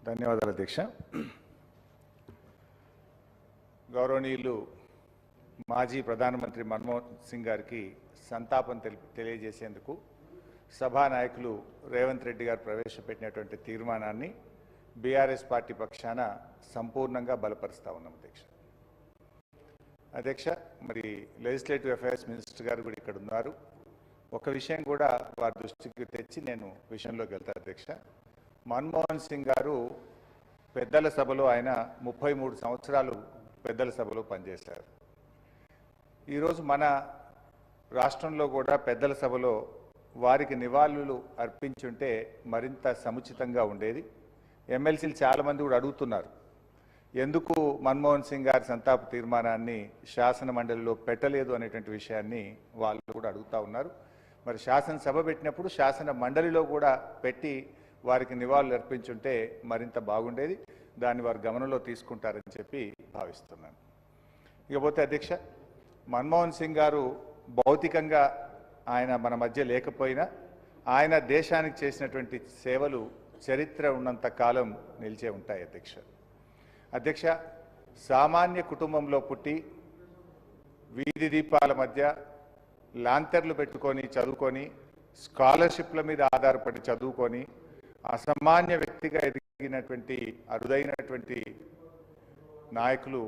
ధన్యవాదాలు అధ్యక్ష. గౌరవనీయులు మాజీ ప్రధానమంత్రి మన్మోహన్ సింగ్ గారికి సంతాపం తెలియజేసేందుకు సభానాయకులు రేవంత్ రెడ్డి గారు ప్రవేశపెట్టినటువంటి తీర్మానాన్ని బీఆర్ఎస్ పార్టీ పక్షాన సంపూర్ణంగా బలపరుస్తా ఉన్నాం అధ్యక్ష. మరి లెజిస్లేటివ్ అఫైర్స్ మినిస్టర్ గారు కూడా ఇక్కడ ఉన్నారు. ఒక విషయం కూడా వారి దృష్టికి తెచ్చి నేను విషయంలోకి వెళ్తాను అధ్యక్ష. మన్మోహన్ సింగ్ గారు పెద్దల సభలో ఆయన 33 సంవత్సరాలు పెద్దల సభలో పనిచేశారు. ఈరోజు మన రాష్ట్రంలో కూడా పెద్దల సభలో వారికి నివాళులు అర్పించుంటే మరింత సముచితంగా ఉండేది. ఎమ్మెల్సీలు చాలామంది కూడా అడుగుతున్నారు, ఎందుకు మన్మోహన్ సింగ్ గారి సంతాప తీర్మానాన్ని శాసన మండలిలో పెట్టలేదు అనేటువంటి విషయాన్ని వాళ్ళు కూడా అడుగుతూ ఉన్నారు. మరి శాసనసభ పెట్టినప్పుడు శాసన మండలిలో కూడా పెట్టి వారికి నివాళులు అర్పించుంటే మరింత బాగుండేది. దాన్ని వారు గమనంలో తీసుకుంటారని చెప్పి భావిస్తున్నాను. ఇకపోతే అధ్యక్ష, మన్మోహన్ సింగ్ గారు భౌతికంగా ఆయన మన మధ్య లేకపోయినా ఆయన దేశానికి చేసినటువంటి సేవలు చరిత్ర ఉన్నంత కాలం నిలిచే ఉంటాయి అధ్యక్ష. సామాన్య కుటుంబంలో పుట్టి వీధి దీపాల మధ్య లాంతర్లు పెట్టుకొని చదువుకొని స్కాలర్షిప్ల మీద ఆధారపడి చదువుకొని అసామాన్య వ్యక్తిగా ఎదిగినటువంటి అరుదైనటువంటి నాయకులు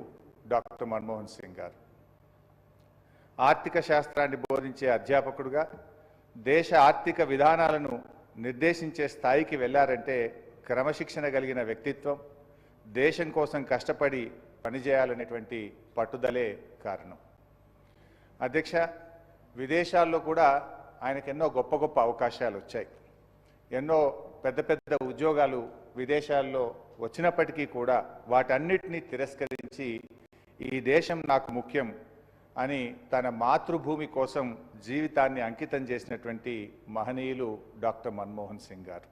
డాక్టర్ మన్మోహన్ సింగ్ గారు. ఆర్థిక శాస్త్రాన్ని బోధించే అధ్యాపకుడుగా దేశ ఆర్థిక విధానాలను నిర్దేశించే స్థాయికి వెళ్ళారంటే క్రమశిక్షణ కలిగిన వ్యక్తిత్వం, దేశం కోసం కష్టపడి పనిచేయాలనేటువంటి పట్టుదలే కారణం అధ్యక్ష. విదేశాల్లో కూడా ఆయనకు ఎన్నో గొప్ప గొప్ప అవకాశాలు వచ్చాయి. ఎన్నో పెద్ద పెద్ద ఉద్యోగాలు విదేశాల్లో వచ్చినప్పటికీ కూడా వాటన్నిటినీ తిరస్కరించి ఈ దేశం నాకు ముఖ్యం అని తన మాతృభూమి కోసం జీవితాన్ని అంకితం చేసినటువంటి మహనీయులు డాక్టర్ మన్మోహన్ సింగ్ గారు.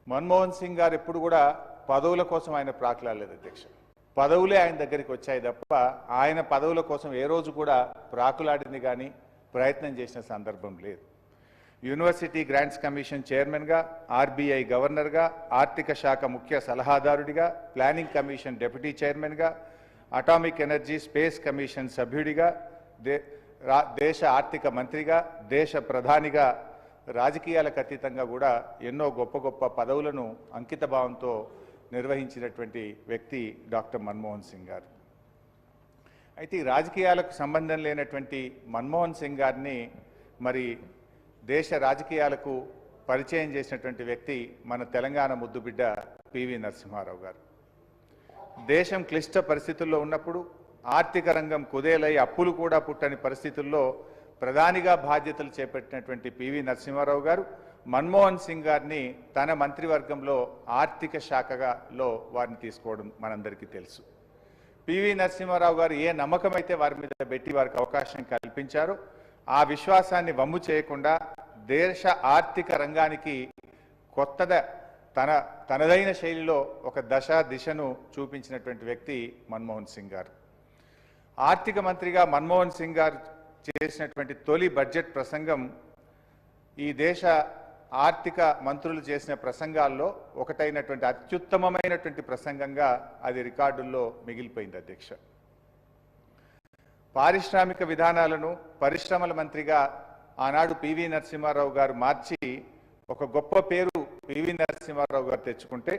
మన్మోహన్ సింగ్ గారు ఎప్పుడు కూడా పదవుల కోసం ఆయన ప్రాకులాడలేదు అధ్యక్ష. పదవులే ఆయన దగ్గరికి వచ్చాయి తప్ప ఆయన పదవుల కోసం ఏ రోజు కూడా ప్రాకులాడింది కానీ ప్రయత్నం చేసిన సందర్భం లేదు. యూనివర్సిటీ గ్రాంట్స్ కమిషన్ చైర్మన్గా, ఆర్బీఐ గవర్నర్గా, ఆర్థిక శాఖ ముఖ్య సలహాదారుడిగా, ప్లానింగ్ కమిషన్ డిప్యూటీ చైర్మన్గా, అటామిక్ ఎనర్జీ స్పేస్ కమిషన్ సభ్యుడిగా, దేశ ఆర్థిక మంత్రిగా, దేశ ప్రధానిగా, రాజకీయాలకు అతీతంగా కూడా ఎన్నో గొప్ప గొప్ప పదవులను అంకితభావంతో నిర్వహించినటువంటి వ్యక్తి డాక్టర్ మన్మోహన్ సింగ్ గారు. అయితే ఈ రాజకీయాలకు సంబంధం లేనటువంటి మన్మోహన్ సింగ్ గారిని మరి దేశ రాజకీయాలకు పరిచయం చేసినటువంటి వ్యక్తి మన తెలంగాణ ముద్దుబిడ్డ పివి నరసింహారావు గారు. దేశం క్లిష్ట పరిస్థితుల్లో ఉన్నప్పుడు, ఆర్థిక రంగం కుదేలై అప్పులు కూడా పుట్టని పరిస్థితుల్లో ప్రధానిగా బాధ్యతలు చేపట్టినటువంటి పివి నరసింహారావు గారు మన్మోహన్ సింగ్ గారిని తన మంత్రివర్గంలో ఆర్థిక శాఖలో వారిని తీసుకోవడం మనందరికీ తెలుసు. పివి నరసింహారావు గారు ఏ నమ్మకం అయితే వారి మీద పెట్టి వారికి అవకాశం కల్పించారో ఆ విశ్వాసాన్ని వమ్ము చేయకుండా దేశ ఆర్థిక రంగానికి కొత్తగా తనదైన శైలిలో ఒక దిశను చూపించినటువంటి వ్యక్తి మన్మోహన్ సింగ్ గారు. ఆర్థిక మంత్రిగా మన్మోహన్ సింగ్ గారు చేసినటువంటి తొలి బడ్జెట్ ప్రసంగం ఈ దేశ ఆర్థిక మంత్రులు చేసిన ప్రసంగాల్లో ఒకటైనటువంటి అత్యుత్తమమైనటువంటి ప్రసంగంగా అది రికార్డుల్లో మిగిలిపోయింది అధ్యక్ష. పారిశ్రామిక విధానాలను పరిశ్రమల మంత్రిగా ఆనాడు పివి నరసింహారావు గారు మార్చి ఒక గొప్ప పేరు పివి నరసింహారావు గారు తెచ్చుకుంటే,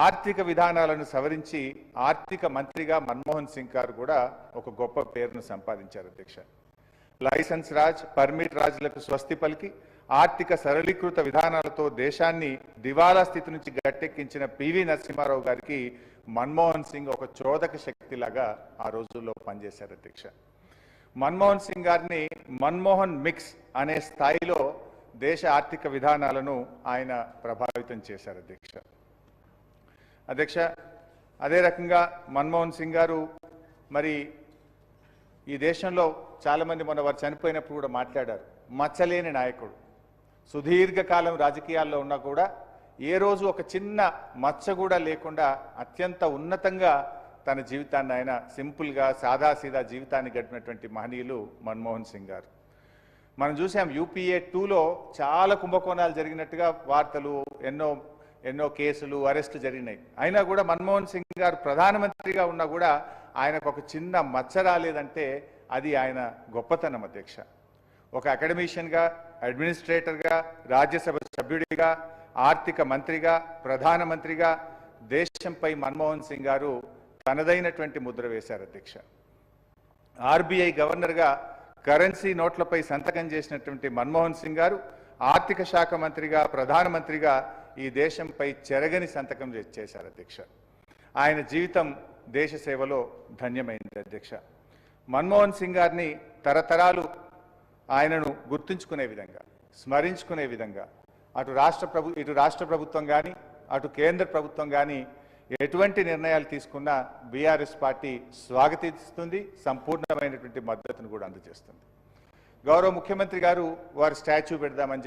ఆర్థిక విధానాలను సవరించి ఆర్థిక మంత్రిగా మన్మోహన్ సింగ్ గారు కూడా ఒక గొప్ప పేరును సంపాదించారు అధ్యక్ష. లైసెన్స్ రాజ్, పర్మిట్ రాజ్లకు స్వస్తి పలికి ఆర్థిక సరళీకృత విధానాలతో దేశాన్ని దివాలా స్థితి నుంచి గట్టెక్కించిన పివి నరసింహారావు గారికి మన్మోహన్ సింగ్ ఒక చోదక శక్తిలాగా ఆ రోజుల్లో పనిచేశారు అధ్యక్ష. మన్మోహన్ సింగ్ గారిని మన్మోహన్ మిక్స్ అనే స్థాయిలో దేశ ఆర్థిక విధానాలను ఆయన ప్రభావితం చేశారు అధ్యక్ష. అదే రకంగా మన్మోహన్ సింగ్ గారు మరి ఈ దేశంలో చాలామంది మొన్న వారు చనిపోయినప్పుడు కూడా మాట్లాడారు, మచ్చలేని నాయకుడు. సుదీర్ఘకాలం రాజకీయాల్లో ఉన్నా కూడా ఏ రోజు ఒక చిన్న మచ్చ కూడా లేకుండా అత్యంత ఉన్నతంగా తన జీవితాన్ని ఆయన సింపుల్గా సాదాసీదా జీవితాన్ని గడిపినటువంటి మహనీయులు మన్మోహన్ సింగ్ గారు. మనం చూసాం యూపీఏ 2లో చాలా కుంభకోణాలు జరిగినట్టుగా వార్తలు ఎన్నో ఎన్నో కేసులు అరెస్టులు జరిగినాయి. అయినా కూడా మన్మోహన్ సింగ్ గారు ప్రధానమంత్రిగా ఉన్నా కూడా ఆయనకు ఒక చిన్న మచ్చ రాలేదంటే అది ఆయన గొప్పతనం అధ్యక్ష. ఒక అకాడమిషియన్గా, అడ్మినిస్ట్రేటర్గా, రాజ్యసభ సభ్యుడిగా, ఆర్థిక మంత్రిగా, ప్రధానమంత్రిగా దేశంపై మన్మోహన్ సింగ్ గారు తనదైనటువంటి ముద్ర వేశారు అధ్యక్ష. ఆర్బీఐ గవర్నర్గా కరెన్సీ నోట్లపై సంతకం చేసినటువంటి మన్మోహన్ సింగ్ గారు ఆర్థిక శాఖ మంత్రిగా, ప్రధానమంత్రిగా ఈ దేశంపై చెరగని సంతకం చేశారు అధ్యక్ష. ఆయన జీవితం దేశ సేవలో ధన్యమైంది అధ్యక్ష. మన్మోహన్ సింగ్ గారిని తరతరాలు ఆయనను గుర్తుంచుకునే విధంగా, స్మరించుకునే విధంగా ఇటు రాష్ట్ర ప్రభుత్వం కానీ, అటు కేంద్ర ప్రభుత్వం కానీ ఎటువంటి నిర్ణయాలు తీసుకున్నా బీఆర్ఎస్ పార్టీ స్వాగతిస్తుంది, సంపూర్ణమైనటువంటి మద్దతును కూడా అందజేస్తుంది. గౌరవ ముఖ్యమంత్రి గారు వారి స్టాచ్యూ పెడదామని